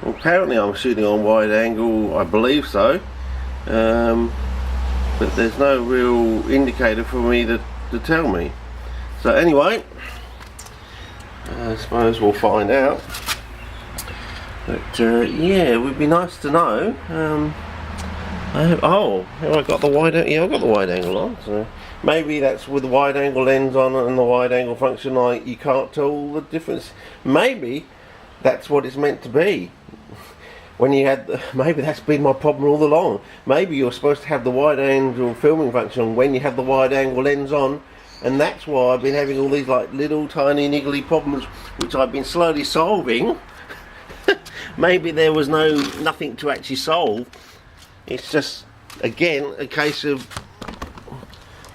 Well, apparently I'm shooting on wide angle, I believe so, but there's no real indicator for me to tell me. So anyway, I suppose we'll find out. But yeah, it would be nice to know. Oh, have I got the wide angle? Yeah, I've got the wide angle on. So maybe that's with the wide angle lens on and the wide angle function, like you can't tell the difference. Maybe that's what it's meant to be. When you had, maybe that's been my problem all along. Maybe you're supposed to have the wide angle filming function when you have the wide angle lens on, and that's why I've been having all these like little tiny niggly problems, which I've been slowly solving. Maybe there was nothing to actually solve. It's just, again, a case of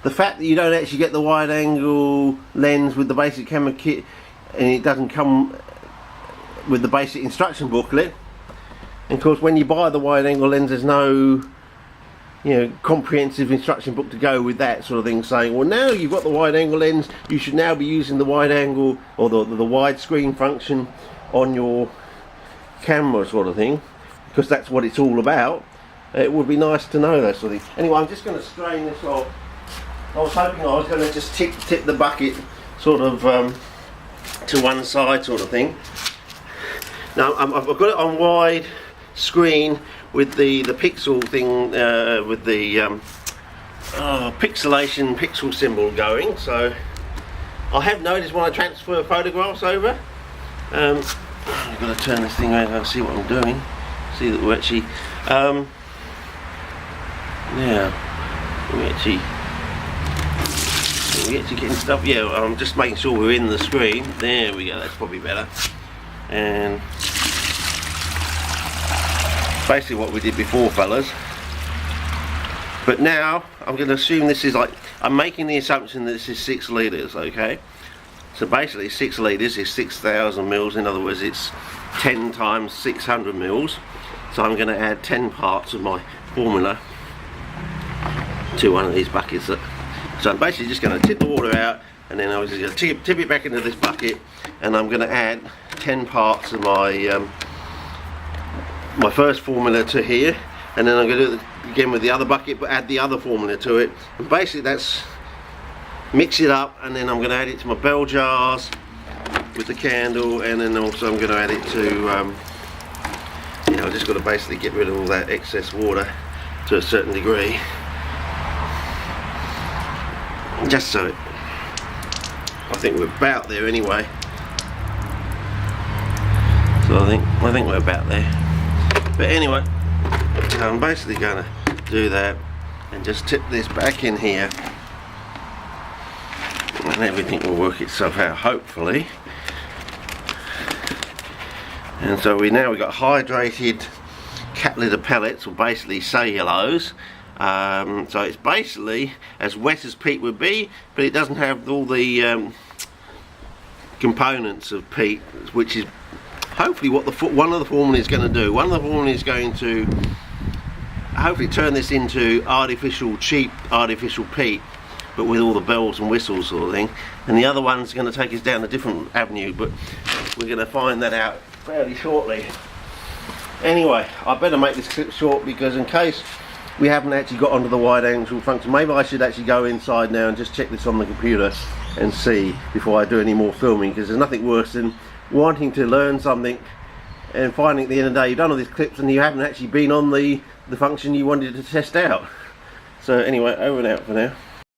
the fact that you don't actually get the wide angle lens with the basic camera kit, and it doesn't come with the basic instruction booklet. And of course, when you buy the wide angle lens, there's no, comprehensive instruction book to go with that sort of thing, saying, well, now you've got the wide angle lens, you should now be using the wide angle or the widescreen function on your camera, sort of thing, because that's what it's all about. It would be nice to know that sort of thing. Anyway, I'm just going to strain this off. I was hoping I was going to just tip the bucket sort of to one side, sort of thing. Now I've got it on wide screen with the pixel thing, with the pixelation pixel symbol going. So I have noticed when I transfer photographs over, I've got to turn this thing around and see what I'm doing. See that we're actually we actually getting stuff. Yeah, I'm just making sure we're in the screen. There we go, that's probably better. And basically what we did before, fellas. But now I'm going to assume this is like, I'm making the assumption that this is 6 litres, okay? So basically 6 litres is 6,000 mils. In other words, it's 10 times 600 mils. So I'm going to add 10 parts of my formula to one of these buckets. So I'm basically just going to tip the water out, and then I was just going to tip it back into this bucket, and I'm going to add 10 parts of my my first formula to here, and then I'm going to do it again with the other bucket, but add the other formula to it. And basically that's mix it up, and then I'm going to add it to my bell jars with the candle, and then also I'm going to add it to I've just got to basically get rid of all that excess water to a certain degree, just so I think we're about there anyway. So I think we're about there. But anyway, I'm basically going to do that and just tip this back in here, and everything will work itself out, hopefully. And so we've got hydrated cat litter pellets, or basically cellulose. So it's basically as wet as peat would be, but it doesn't have all the components of peat, which is hopefully what one of the formula is going to do. One of the formula is going to hopefully turn this into cheap artificial peat, but with all the bells and whistles sort of thing. And the other one's going to take us down a different avenue, but we're going to find that out fairly shortly. Anyway, I better make this clip short, because in case we haven't actually got onto the wide angle function, maybe I should actually go inside now and just check this on the computer and see before I do any more filming, because there's nothing worse than wanting to learn something and finding at the end of the day you've done all these clips and you haven't actually been on the function you wanted to test out. So anyway, over and out for now.